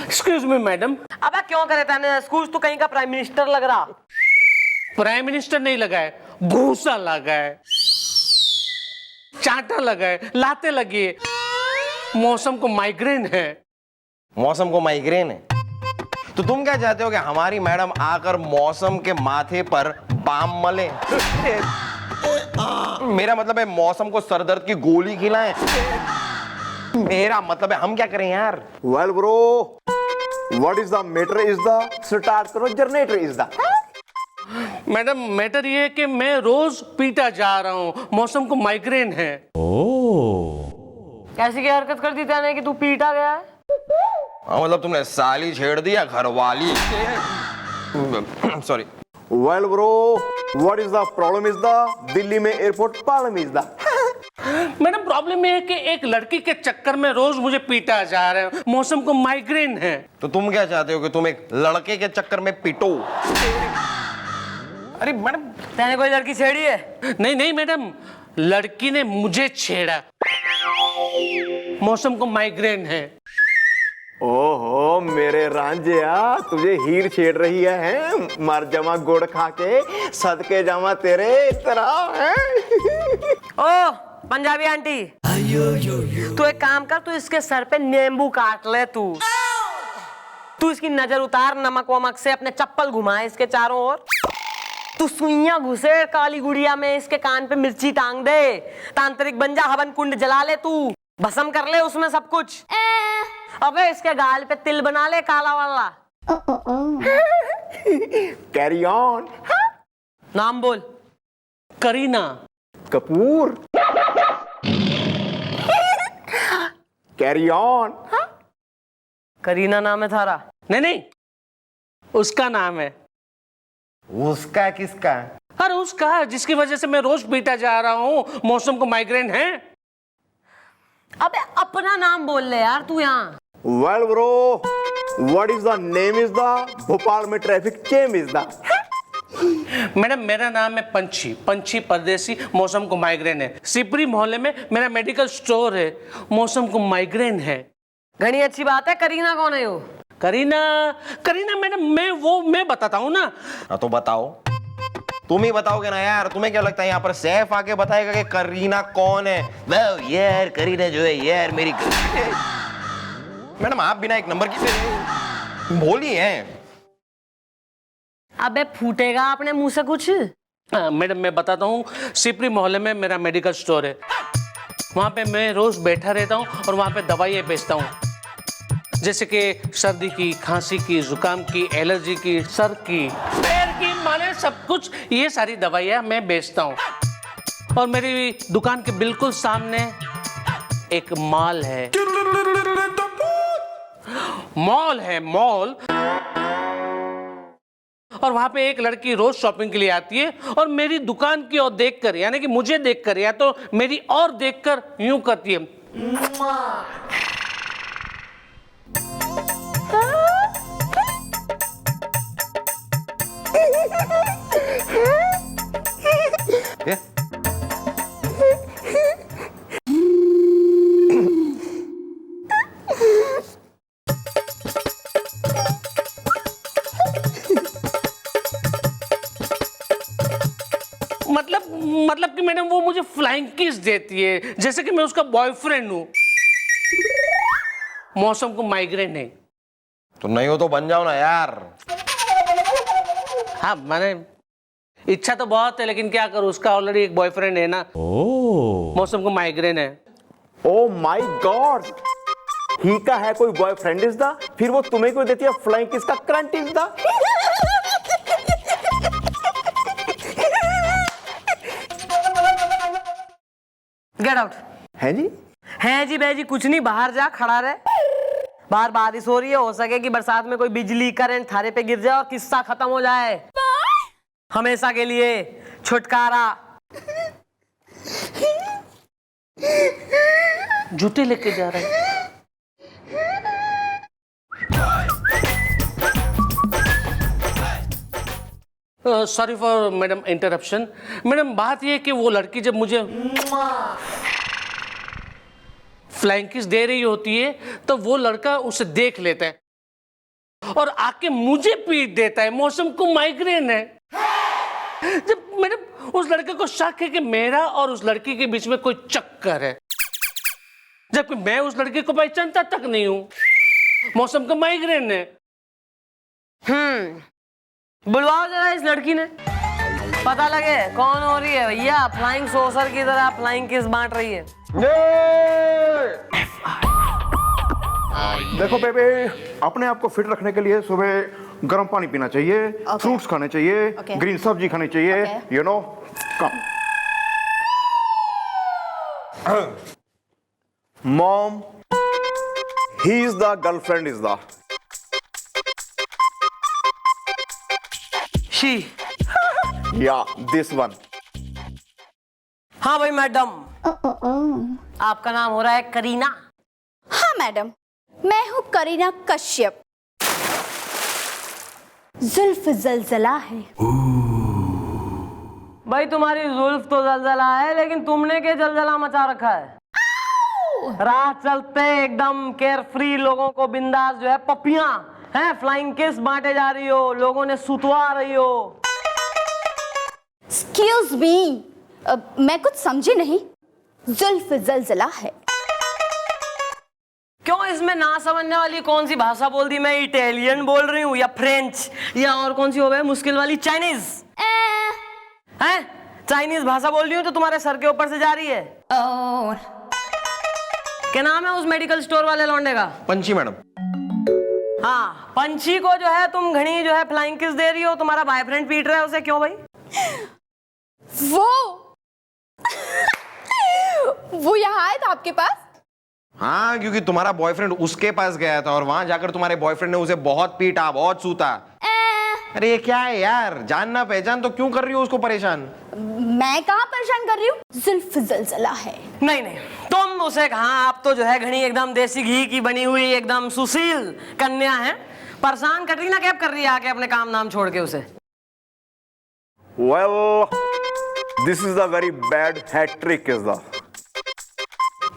Excuse me madam. अबे क्यों करे तने स्कूल तो कहीं का प्राइम मिनिस्टर लग रहा। प्राइम मिनिस्टर नहीं लगा है, भूसा लगा है, चांटा लगा है, लाते लगी है। मौसम को माइग्रेन है। मौसम को माइग्रेन है? तो तुम क्या चाहते हो कि हमारी मैडम आकर मौसम के माथे पर बाम मले? मेरा मतलब है मौसम को सरदर्द की गोली खिलाएं। मेरा मतलब है हम क्या करें यार? Well bro, what is the matter is the start करो, generator is the. Madam matter ये है कि मैं रोज पीटा जा रहा हूँ, मौसम को माइग्रेन है। कैसी क्या हरकत कर दी तने कि तू पीटा गया है? मतलब तुमने साली छेड़ दिया, घरवाली। Sorry. Well bro, what is the problem is the Delhi में airport problem is the. Madam problem ये है कि एक लड़की के चक्कर में रोज मुझे पीटा जा रहा है, मौसम को माइग्रेन है। तो तुम क्या चाहते हो कि तुम एक लड़के के चक्कर में पिटो? अरे मैडम, तने कोई लड़की छेड़ी है? नहीं नहीं मैडम, लड़की ने मुझे छेड़ा। मौसम को माइग्रेन है। ओहो मेरे रांझिया, तुझे हीर छेड़ रही है? मर जमा गुड़ खा के सदके जामा तेरे तरह है। ओ पंजाबी आंटी, तू एक काम कर, तू इसके सर पे नींबू काट ले। तू इसकी नजर उतार, नमक वमक से अपने चप्पल घुमाए इसके चारों ओर। तू सुइयां घुसे काली गुड़िया में, इसके कान पे मिर्ची टांग दे, तांत्रिक बन जा, हवन कुंड जला ले, तू भस्म कर ले उसमें सब कुछ। अबे इसके गाल पे तिल बना ले काला वाला। Carry on. नाम बोल। करीना कपूर। Carry on. करीना नाम है थारा? नहीं नहीं, उसका नाम है। उसका किसका? अरे उसका, जिसकी वजह से मैं रोज पीटा जा रहा हूँ, मौसम को माइग्रेन है। अबे अपना नाम बोल ले यार तू यहाँ। Well bro, what is the name is the Bhopal में ट्रैफिक चेम इज द। मैडम मेरा नाम है पंछी, पंछी परदेसी, मौसम को माइग्रेन है। सिपरी मोहल्ले में मेरा मेडिकल स्टोर है, मौसम को माइग्रेन है। घनी अच्छी बात है। करीना कौन है वो? करीना, करीना मैडम मैं बताता हूँ ना। हाँ तो बताओ, तुम ही बताओगे ना यार। तुम्हें क्या लगता है यहाँ पर सैफ आके बताएगा कि करीना कौन है? वाह यार, करीना जो है यार मेरी मैडम, आप बिना एक नंबर की बोली हैं। अबे फूटेगा अपने मुंह से कुछ। मैडम मैं बताता हूँ, सिपरी मोहल्ले में मेरा मेडिकल स्टोर है। वहाँ पे मैं रोज बैठा रहता हूँ और वहाँ पे दवाइयाँ बेचता हूँ, जैसे कि सर्दी की, खांसी की, जुकाम की, एलर्जी की, सर की, पैर की, माने सब कुछ। ये सारी दवाइयाँ मैं बेचता हूँ। और मेरी दुकान के बिल्कुल सामने एक मॉल है। मॉल है, मॉल। और वहां पे एक लड़की रोज शॉपिंग के लिए आती है और मेरी दुकान की ओर देखकर, यानी कि मुझे देखकर या तो मेरी और देखकर यूं करती है। ये? मतलब कि मैडम वो मुझे फ्लाइंग किस देती है, जैसे कि मैं उसका बॉयफ्रेंड हूं। मौसम को माइग्रेन है। तो नहीं हो तो बन जाओ ना यार। हाँ मैंने इच्छा तो बहुत है, लेकिन क्या करूं, उसका ऑलरेडी एक बॉयफ्रेंड है ना। मौसम को माइग्रेन है। ओ माय गॉड, ही का है कोई बॉयफ्रेंड इज द, फिर वो तुम्हें क्यों देती है फ्लाइंग किस का current is the. Get out. है जी? है जी बेजी कुछ नहीं, बाहर जा खड़ा रहे। बाहर बारिश हो रही है, हो सके कि बरसात में कोई बिजली करंट थारे पे गिर जाए और किस्सा खत्म हो जाए हमेशा के लिए। छुटकारा। जूते लेके जा रहे हैं। Sorry for madam interruption. Madam बात ये है कि वो लड़की जब मुझे फ्लाइंग किस दे रही होती है तो वो लड़का उसे देख लेता है और आके मुझे पीट देता है। मौसम को माइग्रेन है। जब मैंने उस लड़के को शक है कि मेरा और उस लड़की के बीच में कोई चक्कर है, जबकि मैं उस लड़के को पहचानता तक नहीं हूं। मौसम का माइग्रेन है। बुलवाओ जरा इस लड़की ने, पता लगे कौन हो रही है। भैया फ्लाइंग सोसर की तरह फ्लाइंग किस बांट रही है। देखो बेबी, अपने आप को फिट रखने के लिए सुबह गर्म पानी पीना चाहिए, फ्रूट्स खाने चाहिए, ग्रीन सब्जी खानी चाहिए, you know. Come mom, he is the girlfriend is the she. या दिस वन। हाँ भाई मैडम, आपका नाम हो रहा है करीना। हाँ मैडम, मैं हूँ करीना कश्यप। जुल्फ जलजला है। भाई तुम्हारी जुल्फ तो जलजला है, लेकिन तुमने क्या जलजला मचा रखा है। राह चलते एकदम केयरफ्री लोगों को बिंदास जो है पपियां हैं फ्लाइंग किस बांटे जा रही हो, लोगों ने सुतवा रही हो। एक्सक्यूज मी, मैं कुछ समझी नहीं। जुल्फ जलजला है। क्यों, इसमें ना समझने वाली कौन सी भाषा बोल दी? मैं इटालियन बोल रही हूँ या फ्रेंच या और कौन सी हो गई मुश्किल वाली, चाइनीज है? चाइनीज भाषा बोल रही हूँ तो तुम्हारे सर के ऊपर से जा रही है। क्या नाम है उस मेडिकल स्टोर वाले लौंडे का? पंछी मैडम। हाँ, पंछी को जो है तुम घनी जो है फ्लाइंग किस दे रही हो, तुम्हारा बॉयफ्रेंड पीट रहा है उसे। क्यों भाई? वो यहाँ आया था आपके पास? हाँ, क्योंकि तुम्हारा बॉयफ्रेंड उसके पास गया था और वहां जाकर तुम्हारे बॉयफ्रेंड ने उसे बहुत पीटा, बहुत सूता। अरे ये क्या है यार, जानना पहचान तो क्यों कर रही हो उसको परेशान? मैं कहाँ परेशान कर रही हूँ? जुल्फ जलजला है। नहीं नहीं, तुम उसे कहा, आप तो जो है घनी एकदम देसी घी की बनी हुई एकदम सुशील कन्या है। परेशान कटरीना कैफ कर रही है आके अपने काम नाम छोड़ के उसे। Well, this is a very bad hat trick is the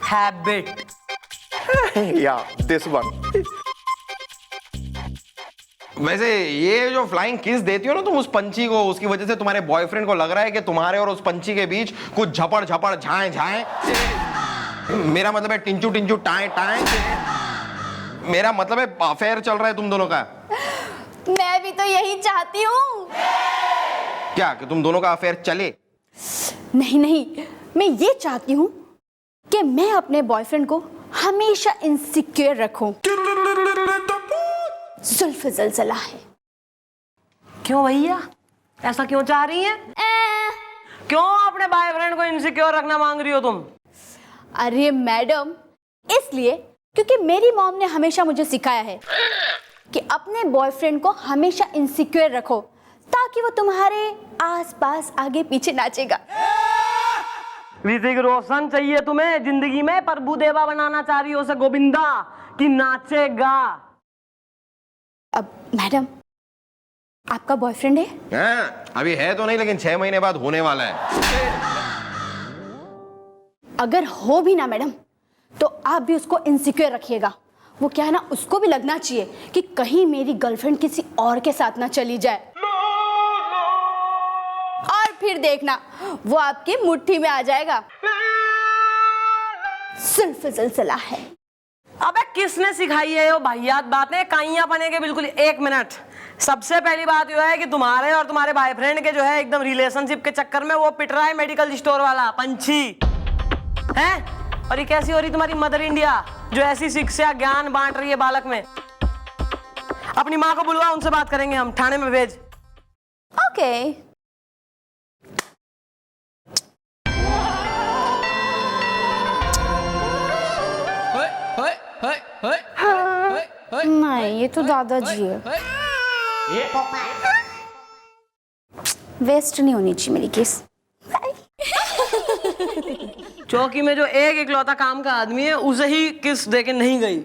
habit. yeah, this one. वैसे ये जो फ्लाइंग किस देती हो ना तुम उस पंछी को, उसकी वजह से तुम्हारे बॉयफ्रेंड को लग रहा है कि तुम्हारे और उस पंछी के बीच कुछ झपड़ झपड़ झाए झाए, मेरा मतलब है टिंचू टिंचू टाए टाए, मेरा मतलब है अफेयर चल रहा है तुम दोनों का। मैं भी तो यही चाहती हूँ। क्या कि तुम दोनों का अफेयर चले? नहीं नहीं, मैं ये चाहती हूँ कि मैं अपने बॉयफ्रेंड को हमेशा इनसिक्योर रखूं। जुल्फ जलजला है। क्यों भैया, ऐसा क्यों चाह रही हैं? क्यों अपने बॉयफ्रेंड को इनसिक्योर रखना मांग रही हो तुम? अरे मैडम, इसलिए क्योंकि मेरी मॉम ने हमेशा मुझे सिखाया है कि अपने बॉयफ्रेंड को हमेशा इनसिक्योर रखो, ताकि वो तुम्हारे आसपास आगे पीछे नाचेगा। ऋतिक रोशन चाहिए तुम्हें जिंदगी में? प्रभुदेवा बनाना चाह रही हो उसे गोविंदा कि नाचेगा? अब मैडम, आपका बॉयफ्रेंड है? हाँ, अभी है तो नहीं, लेकिन 6 महीने बाद होने वाला है। अगर हो भी ना मैडम, तो आप भी उसको इनसिक्योर रखिएगा। वो क्या है ना, उसको भी लगना चाहिए कि कहीं मेरी गर्लफ्रेंड किसी और के साथ ना चली जाए। और फिर देखना, वो आपकी मुट्ठी में आ जाएगा। जुल्फ जलजला है। अबे किसने सिखाई है ये वाहियात बातें, काइयां बनेंगे बिल्कुल। 1 मिनट, सबसे पहली बात यह है कि तुम्हारे और तुम्हारे बॉयफ्रेंड के जो है एकदम रिलेशनशिप के चक्कर में वो पिट रहा है मेडिकल स्टोर वाला पंछी है। और ये कैसी हो रही तुम्हारी मदर इंडिया जो ऐसी शिक्षा ज्ञान बांट रही है बालक में? अपनी माँ को बुलवा, उनसे बात करेंगे हम, थाने में भेज। ओके। नहीं, ये तो दादाजी है। वेस्ट नहीं होनी चाहिए मेरी किस। चौकी में जो एक इकलौता काम का आदमी है उसे ही किस देके नहीं गई।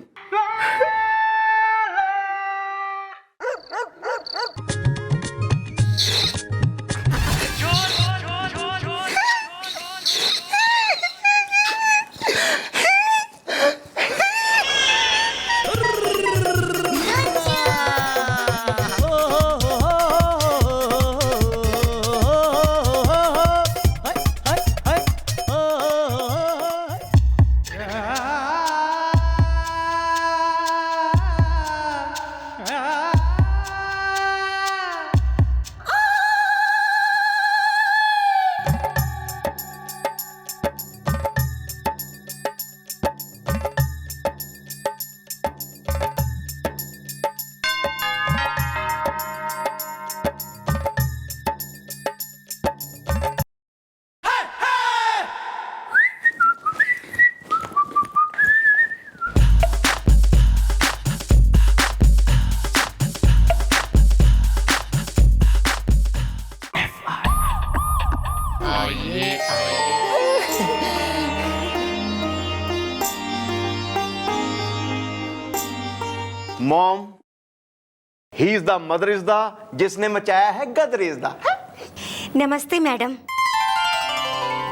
Mom, he is the mother is the, जिसने मचाया है गदर इज द। नमस्ते मैडम,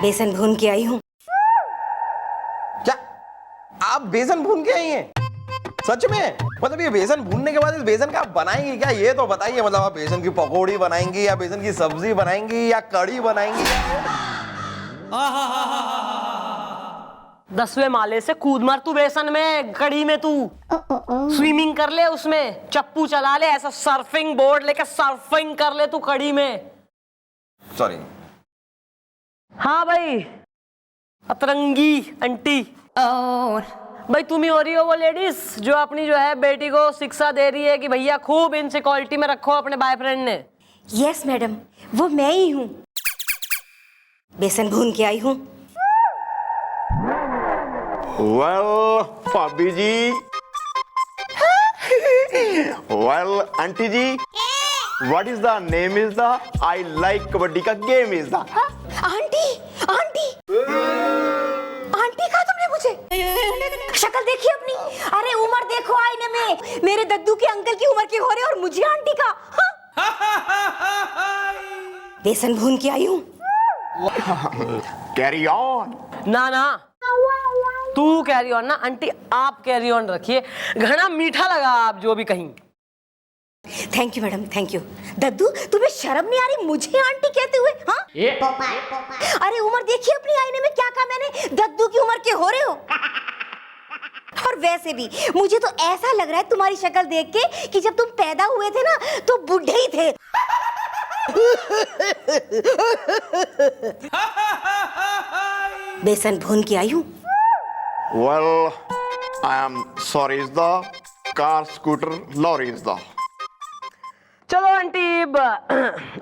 बेसन भून के आई हूँ। क्या आप बेसन भून के आई हैं? सच में? मतलब ये बेसन भूनने के बाद इस बेसन का आप बनाएंगी क्या, ये तो बताइए। मतलब आप बेसन की पकौड़ी बनाएंगी या बेसन की सब्जी बनाएंगी या कढ़ी बनाएंगी? 10वें माले से कूद मार तू बेसन में, कड़ी में तू स्विमिंग कर ले, उसमें चप्पू चला ले, ऐसा सर्फिंग बोर्ड लेकर सर्फिंग कर ले तू कड़ी में। सॉरी। हाँ भाई, अतरंगी आंटी। भाई तुम ही हो रही हो वो लेडीज जो अपनी जो है बेटी को शिक्षा दे रही है कि भैया खूब इनसिक्योरिटी में रखो अपने बॉयफ्रेंड ने। यस मैडम, वो मैं ही हूँ। बेसन भून के आई हूँ। वेल भाभी जी, वेल आंटी जी, what is the name is the, I like kabaddi का game is the. Aunty, aunty, aunty कहा तुमने मुझे? शक्ल देखी अपनी? अरे उम्र देखो आईने में, मेरे दद्दू के अंकल की उम्र की हो रहे और मुझे आंटी का। बेसन भून के आई हूँ। Carry on. ना ना, तू कैरी ऑन ना आंटी, आप कैरी ऑन रखिए। घना मीठा लगा आप जो भी कहीं। Thank you madam, thank you. दद्दू तुम्हें शर्म नहीं आ रही मुझे आंटी कहते हुए? हाँ, अरे उम्र देखिए अपनी आईने में, क्या कहा मैंने? दद्दू की उम्र के हो रहे हो। और वैसे भी मुझे तो ऐसा लग रहा है तुम्हारी शक्ल देख के कि जब तुम पैदा हुए थे ना तो बूढ़े ही थे। बेसन भून के आई हूँ। Well I am sorry is the, car scooter lorry is the. चलो आंटी,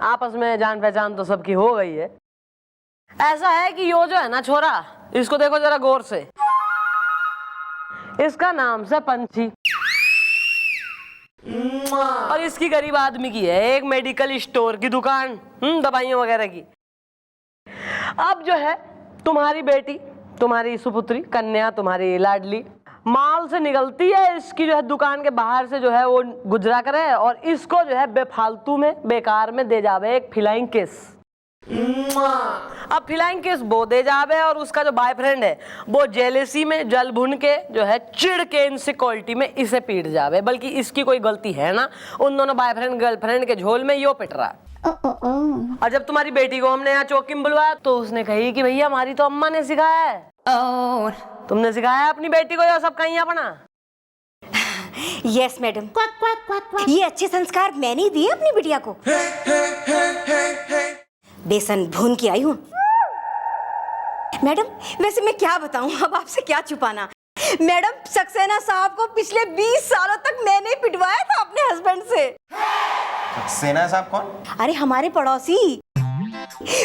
आपस में जान पहचान तो सबकी हो गई है। ऐसा है कि यो जो है ना छोरा, इसको देखो जरा गौर से। इसका नाम से पंछी, और इसकी गरीब आदमी की है एक मेडिकल स्टोर की दुकान, दवाइयों वगैरह की। अब जो है तुम्हारी बेटी, तुम्हारी सुपुत्री कन्या, तुम्हारी लाडली माल से निकलती है, इसकी जो है दुकान के बाहर से जो है वो गुजरा करे और इसको जो है बेफालतू में बेकार में दे जावे एक फ्लाइंग किस। अब फ्लाइंग किस वो दे जावे और उसका जो बॉयफ्रेंड है वो जेलेसी में जल भुन के जो है चिढ़ के इनसिक्योरिटी में इसे पीट जावे, बल्कि इसकी कोई गलती है ना, उन दोनों बॉयफ्रेंड गर्लफ्रेंड के झोल में यो पिट रहा। और जब तुम्हारी बेटी को हमने यहाँ चौकी में बुलवाया तो उसने कही कि भैया हमारी तो अम्मा ने सिखाया है। तुमने सिखाया अपनी बेटी को ये सब कहीं अपना? यस मैडम, ये अच्छे संस्कार मैंने ही दिए अपनी बिटिया को। बेसन भून के आई हूँ। मैडम वैसे मैं क्या बताऊं, अब आपसे क्या छुपाना। मैडम सक्सेना साहब को पिछले 20 सालों तक मैंने ही पिटवाया था अपने हस्बैंड से। सेना साहब कौन? अरे हमारे पड़ोसी।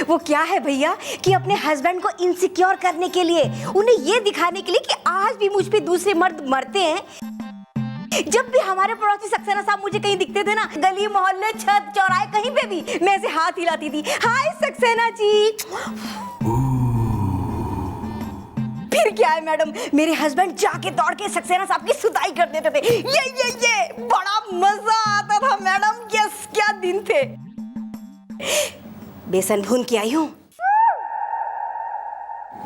वो क्या है भैया कि अपने हस्बैंड को इनसिक्योर करने के लिए, उन्हें ये दिखाने के लिए कि आज भी मुझ पे दूसरे मर्द मरते हैं, जब भी हमारे पड़ोसी सक्सेना साहब मुझे कहीं दिखते थे ना, गली मोहल्ले छत चौराहे कहीं पे भी, मैं ऐसे हाथ हिलाती थी, हाय सक्सेना जी। फिर क्या है मैडम, मेरे हस्बैंड जाके दौड़ के सक्सेना साहब की सुताई कर देते थे। ये बड़ा मजा आता था मैडम। यस, क्या दिन थे। बेसन भून के आई हूँ।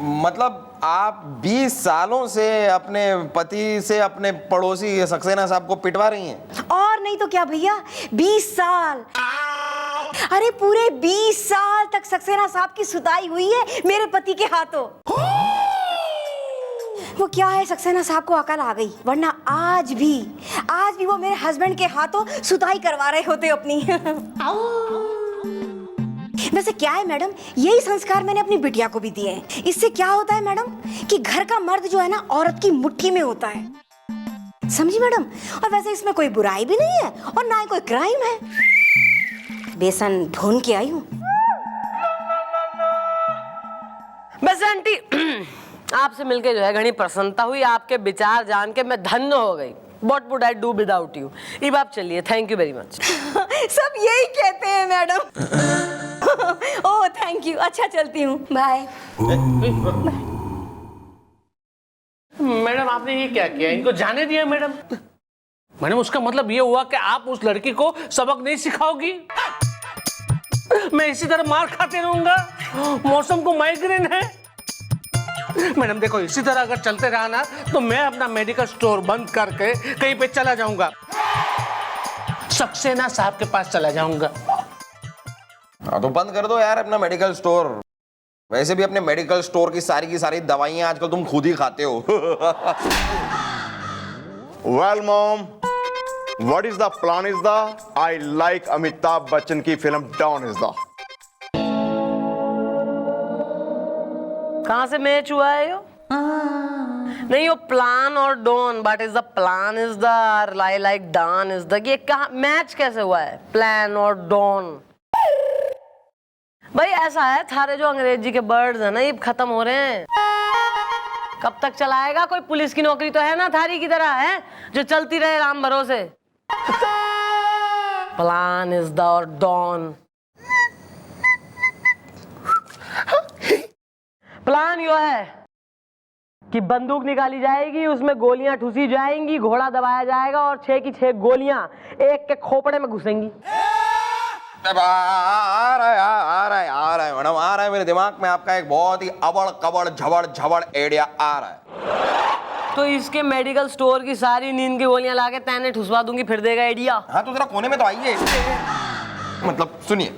मतलब आप 20 सालों से अपने पति से अपने पड़ोसी सक्सेना साहब को पिटवा रही हैं? और नहीं तो क्या भैया, 20 साल, अरे पूरे 20 साल तक सक्सेना साहब की सुताई हुई है मेरे पति के हाथों। वो क्या है, सक्सेना साहब को अकल आ गई, वरना आज भी वो मेरे हस्बैंड के हाथों सुताई करवा रहे होते अपनी। वैसे क्या है मैडम, यही संस्कार मैंने अपनी बिटिया को भी दिए हैं। इससे क्या होता है मैडम कि घर का मर्द जो है ना औरत की मुट्ठी में होता है, समझी मैडम। और वैसे इसमें कोई बुराई भी नहीं है और ना ही कोई क्राइम है। बेसन भून के आई हूँ। वैसे आंटी आपसे मिलके जो है घनी प्रसन्नता हुई, आपके विचार जान के मैं धन्य हो गई। What would I do without you? अब आप चलिए, थैंक यू वेरी मच। सब यही कहते हैं मैडम। ओह थैंक यू, अच्छा चलती हूँ, बाय। मैडम आपने ये क्या किया, इनको जाने दिया मैडम? मैडम उसका मतलब ये हुआ कि आप उस लड़की को सबक नहीं सिखाओगी? मैं इसी तरह मार खाते रहूंगा? मौसम को माइग्रेन है। मैडम देखो, इसी तरह अगर चलते रहा ना तो मैं अपना मेडिकल स्टोर बंद करके कहीं पे चला जाऊंगा, सक्सेना साहब के पास चला जाऊंगा। हाँ तो बंद कर दो यार अपना मेडिकल स्टोर। वैसे भी अपने मेडिकल स्टोर की सारी दवाइयां आजकल तुम खुद ही खाते हो। Well mom, what is the plan is the I like Amitabh Bachchan की फिल्म डॉन इज द। कहां से मैच हुआ है यो? नहीं, वो प्लान और don, but is the plan is the I like don is the, ये कहां मैच कैसे हुआ है प्लान और डॉन? भाई ऐसा है, थारे जो अंग्रेजी के वर्ड्स है ना ये खत्म हो रहे हैं। कब तक चलाएगा? कोई पुलिस की नौकरी तो है ना थारी की तरह है जो चलती रहे राम भरोसे। प्लान इज द और डॉन। प्लान यो है कि बंदूक निकाली जाएगी, उसमें गोलियां ठूसी जाएंगी, घोड़ा दबाया जाएगा और 6 की 6 गोलियां एक के खोपड़े में घुसेंगी। आ रहा है मैडम, आ रहा है मेरे दिमाग में आपका एक बहुत ही अबड़ कबड़ झबड़ झबड़ आइडिया आ रहा है। तो इसके मेडिकल स्टोर की सारी नींद की गोलियां लाके तैने ठुसवा दूंगी, फिर देगा आइडिया। हाँ तो जरा कोने में तो आइए। मतलब सुनिए,